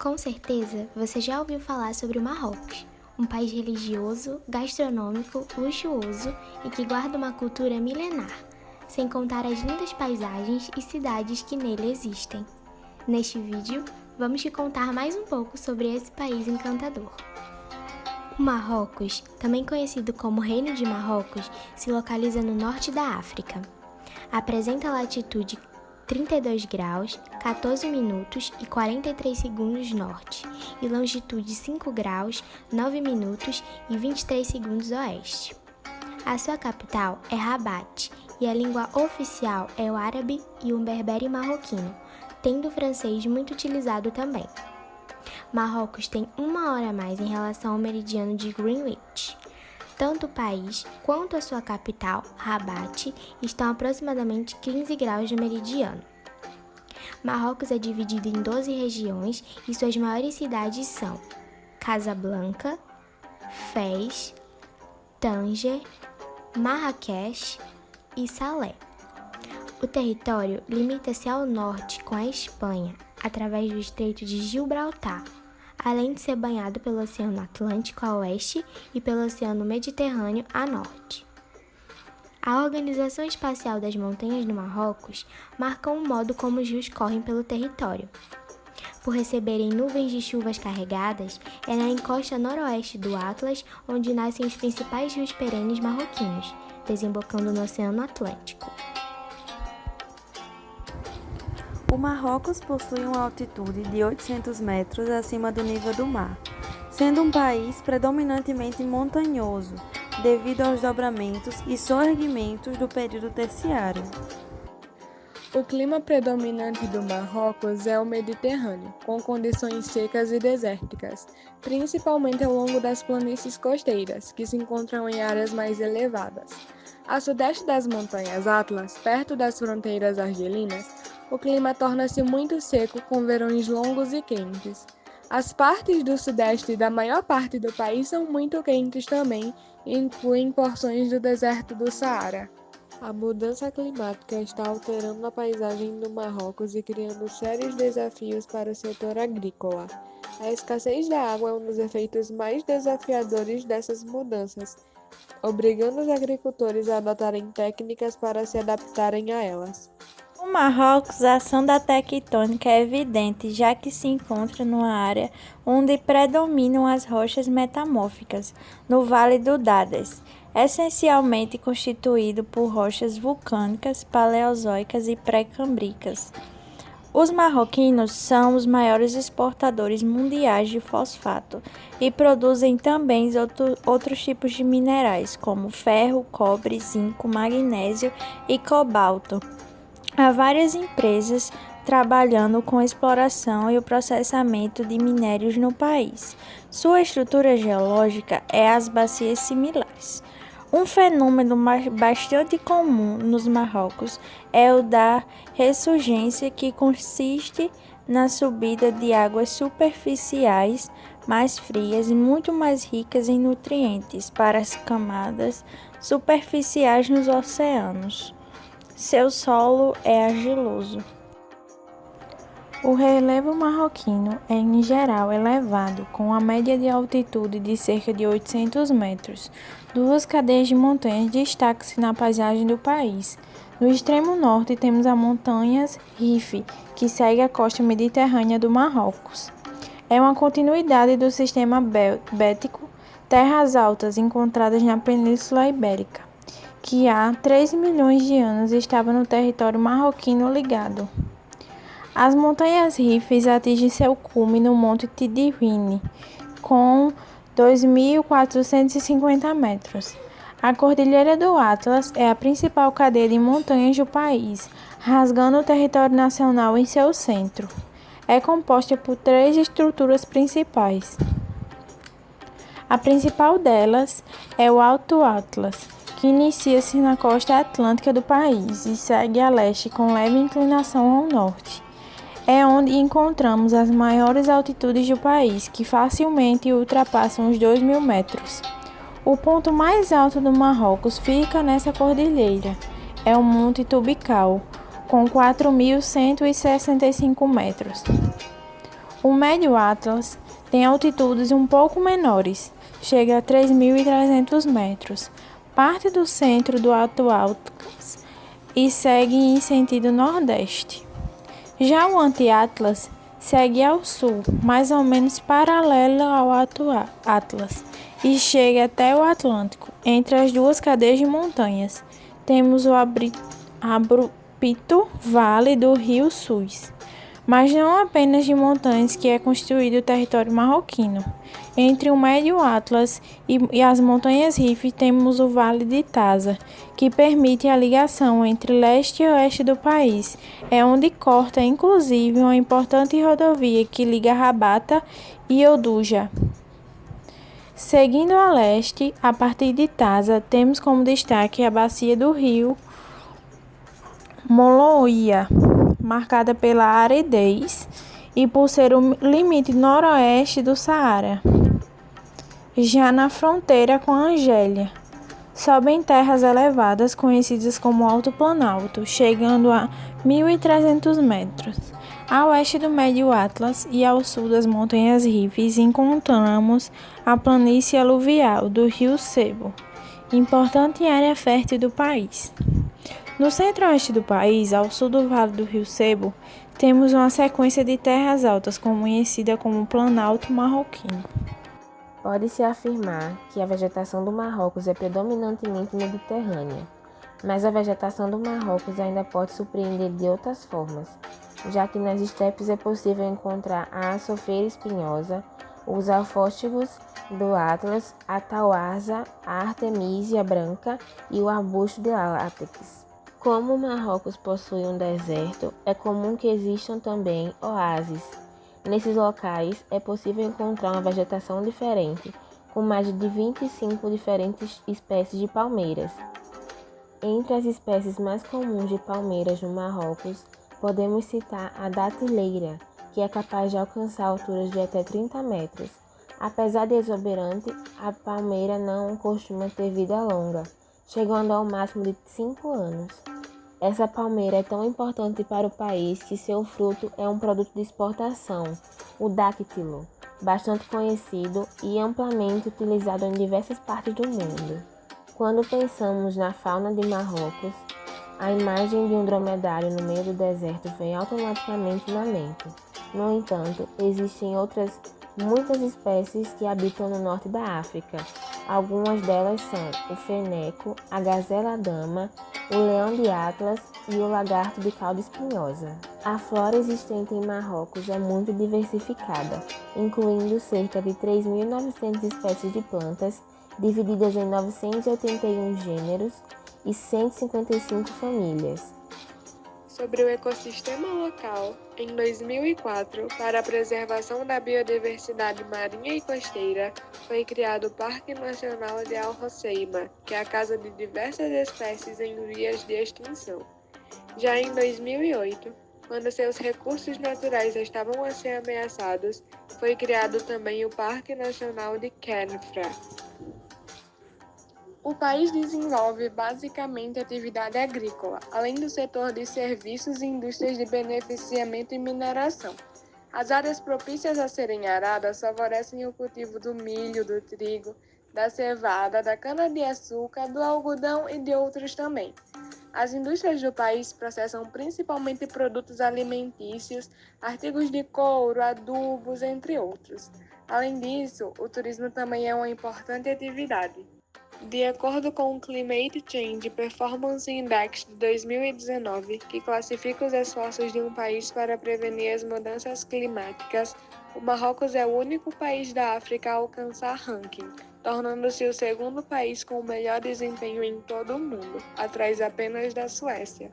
Com certeza, você já ouviu falar sobre o Marrocos, um país religioso, gastronômico, luxuoso e que guarda uma cultura milenar, sem contar as lindas paisagens e cidades que nele existem. Neste vídeo, vamos te contar mais um pouco sobre esse país encantador. O Marrocos, também conhecido como Reino de Marrocos, se localiza no norte da África. Apresenta latitude 32 graus, 14 minutos e 43 segundos norte e longitude 5 graus, 9 minutos e 23 segundos oeste. A sua capital é Rabat e a língua oficial é o árabe e o berbere marroquino, tendo o francês muito utilizado também. Marrocos tem 1 hora a mais em relação ao meridiano de Greenwich. Tanto o país quanto a sua capital, Rabat, estão a aproximadamente 15 graus do meridiano. Marrocos é dividido em 12 regiões e suas maiores cidades são Casablanca, Fez, Tanger, Marrakech e Salé. O território limita-se ao norte com a Espanha, através do Estreito de Gibraltar, além de ser banhado pelo Oceano Atlântico a oeste e pelo Oceano Mediterrâneo a norte. A Organização Espacial das Montanhas do Marrocos marca o modo como os rios correm pelo território. Por receberem nuvens de chuvas carregadas, é na encosta noroeste do Atlas onde nascem os principais rios perenes marroquinos, desembocando no Oceano Atlântico. O Marrocos possui uma altitude de 800 metros acima do nível do mar, sendo um país predominantemente montanhoso, devido aos dobramentos e soerguimentos do período terciário. O clima predominante do Marrocos é o Mediterrâneo, com condições secas e desérticas, principalmente ao longo das planícies costeiras, que se encontram em áreas mais elevadas. A sudeste das montanhas Atlas, perto das fronteiras argelinas, o clima torna-se muito seco, com verões longos e quentes. As partes do sudeste e da maior parte do país são muito quentes também e incluem porções do deserto do Saara. A mudança climática está alterando a paisagem do Marrocos e criando sérios desafios para o setor agrícola. A escassez da água é um dos efeitos mais desafiadores dessas mudanças, obrigando os agricultores a adotarem técnicas para se adaptarem a elas. No Marrocos, a ação da tectônica é evidente, já que se encontra numa área onde predominam as rochas metamórficas, no Vale do Dades, essencialmente constituído por rochas vulcânicas, paleozoicas e pré-câmbricas. Os marroquinos são os maiores exportadores mundiais de fosfato e produzem também outros tipos de minerais, como ferro, cobre, zinco, magnésio e cobalto. Há várias empresas trabalhando com a exploração e o processamento de minérios no país. Sua estrutura geológica é as bacias similares. Um fenômeno bastante comum nos Marrocos é o da ressurgência, que consiste na subida de águas superficiais mais frias e muito mais ricas em nutrientes para as camadas superficiais nos oceanos. Seu solo é argiloso. O relevo marroquino é, em geral, elevado, com a média de altitude de cerca de 800 metros. Duas cadeias de montanhas destacam-se na paisagem do país. No extremo norte temos a montanhas Rif, que segue a costa mediterrânea do Marrocos. É uma continuidade do sistema bético, terras altas encontradas na Península Ibérica, que há 3 milhões de anos estava no território marroquino ligado. As montanhas Rifes atingem seu cume no Monte Tidihine, com 2.450 metros. A Cordilheira do Atlas é a principal cadeia de montanhas do país, rasgando o território nacional em seu centro. É composta por 3 estruturas principais. A principal delas é o Alto Atlas, que inicia-se na costa atlântica do país e segue a leste com leve inclinação ao norte. É onde encontramos as maiores altitudes do país, que facilmente ultrapassam os 2.000 metros. O ponto mais alto do Marrocos fica nessa cordilheira. É o Monte Tubical, com 4.165 metros. O Médio Atlas tem altitudes um pouco menores, chega a 3.300 metros, parte do centro do Alto Atlas e segue em sentido nordeste. Já o Anti-Atlas segue ao sul, mais ou menos paralelo ao Alto Atlas, e chega até o Atlântico. Entre as duas cadeias de montanhas, temos o abrupto Vale do Rio Sus, mas não apenas de montanhas que é constituído o território marroquino. Entre o Médio Atlas e as montanhas Rif temos o Vale de Taza, que permite a ligação entre leste e oeste do país. É onde corta, inclusive, uma importante rodovia que liga Rabata e Oduja. Seguindo a leste, a partir de Taza, temos como destaque a bacia do rio Moloia, marcada pela aridez e por ser o limite noroeste do Saara. Já na fronteira com a Argélia, sobem terras elevadas conhecidas como Alto Planalto, chegando a 1.300 metros. A oeste do Médio Atlas e ao sul das montanhas Rifes encontramos a planície aluvial do rio Sebo, importante área fértil do país. No centro-oeste do país, ao sul do Vale do Rio Sebo, temos uma sequência de terras altas conhecida como Planalto Marroquino. Pode-se afirmar que a vegetação do Marrocos é predominantemente mediterrânea, mas a vegetação do Marrocos ainda pode surpreender de outras formas, já que nas estepes é possível encontrar a açofeira espinhosa, os alfóstigos do Atlas, a tauarza, a artemísia branca e o arbusto de látex. Como o Marrocos possui um deserto, é comum que existam também oásis. Nesses locais, é possível encontrar uma vegetação diferente, com mais de 25 diferentes espécies de palmeiras. Entre as espécies mais comuns de palmeiras no Marrocos, podemos citar a datileira, que é capaz de alcançar alturas de até 30 metros. Apesar de exuberante, a palmeira não costuma ter vida longa, chegando ao máximo de 5 anos. Essa palmeira é tão importante para o país que seu fruto é um produto de exportação, o dáctilo, bastante conhecido e amplamente utilizado em diversas partes do mundo. Quando pensamos na fauna de Marrocos, a imagem de um dromedário no meio do deserto vem automaticamente na mente. No entanto, existem outras muitas espécies que habitam no norte da África. Algumas delas são o feneco, a gazela-dama, o leão de Atlas e o lagarto de cauda espinhosa. A flora existente em Marrocos é muito diversificada, incluindo cerca de 3.900 espécies de plantas, divididas em 981 gêneros e 155 famílias. Sobre o ecossistema local, em 2004, para a preservação da biodiversidade marinha e costeira, foi criado o Parque Nacional de Al Hoceima, que é a casa de diversas espécies em vias de extinção. Já em 2008, quando seus recursos naturais estavam a ser ameaçados, foi criado também o Parque Nacional de Khenifra. O país desenvolve basicamente atividade agrícola, além do setor de serviços e indústrias de beneficiamento e mineração. As áreas propícias a serem aradas favorecem o cultivo do milho, do trigo, da cevada, da cana-de-açúcar, do algodão e de outros também. As indústrias do país processam principalmente produtos alimentícios, artigos de couro, adubos, entre outros. Além disso, o turismo também é uma importante atividade. De acordo com o Climate Change Performance Index de 2019, que classifica os esforços de um país para prevenir as mudanças climáticas, o Marrocos é o único país da África a alcançar ranking, tornando-se o segundo país com o melhor desempenho em todo o mundo, atrás apenas da Suécia.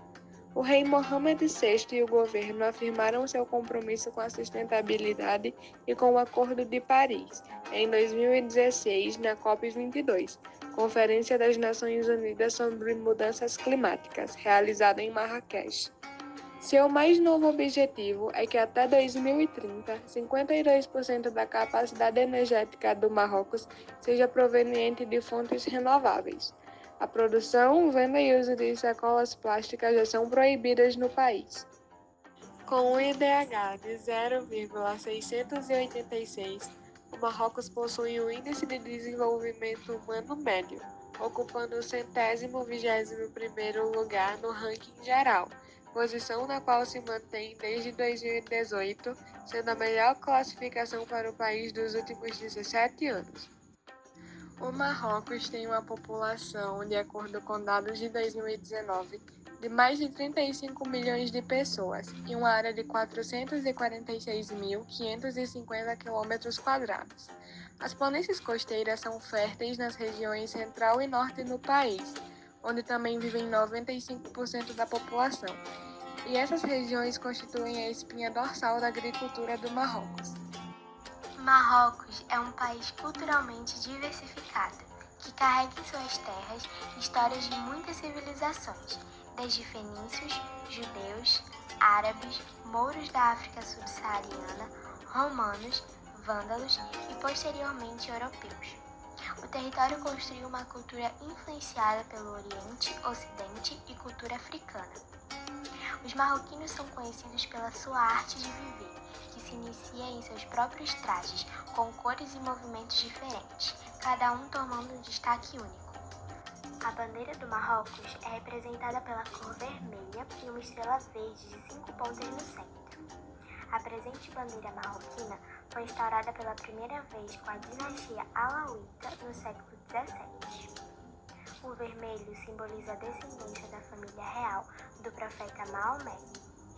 O rei Mohammed VI e o governo afirmaram seu compromisso com a sustentabilidade e com o Acordo de Paris, em 2016, na COP22, Conferência das Nações Unidas sobre Mudanças Climáticas, realizada em Marrakech. Seu mais novo objetivo é que até 2030, 52% da capacidade energética do Marrocos seja proveniente de fontes renováveis. A produção, venda e uso de sacolas plásticas já são proibidas no país. Com um IDH de 0,686, o Marrocos possui o Índice de Desenvolvimento Humano Médio, ocupando o 121º lugar no ranking geral, posição na qual se mantém desde 2018, sendo a melhor classificação para o país dos últimos 17 anos. O Marrocos tem uma população, de acordo com dados de 2019, de mais de 35 milhões de pessoas e uma área de 446.550 km². As planícies costeiras são férteis nas regiões central e norte do país, onde também vivem 95% da população, e essas regiões constituem a espinha dorsal da agricultura do Marrocos. Marrocos é um país culturalmente diversificado, que carrega em suas terras histórias de muitas civilizações, desde fenícios, judeus, árabes, mouros da África subsaariana, romanos, vândalos e posteriormente europeus. O território construiu uma cultura influenciada pelo Oriente, Ocidente e cultura africana. Os marroquinos são conhecidos pela sua arte de viver, que se inicia em seus próprios trajes, com cores e movimentos diferentes, cada um tomando um destaque único. A bandeira do Marrocos é representada pela cor vermelha e uma estrela verde de 5 pontas no centro. A presente bandeira marroquina foi instaurada pela primeira vez com a dinastia alauíta no século XVII. O vermelho simboliza a descendência da família real do profeta Maomé.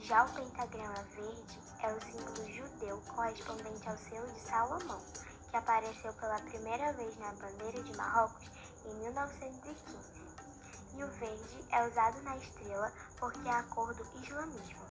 Já o pentagrama verde é o símbolo judeu correspondente ao selo de Salomão, que apareceu pela primeira vez na bandeira de Marrocos em 1915. E o verde é usado na estrela porque é a cor do islamismo.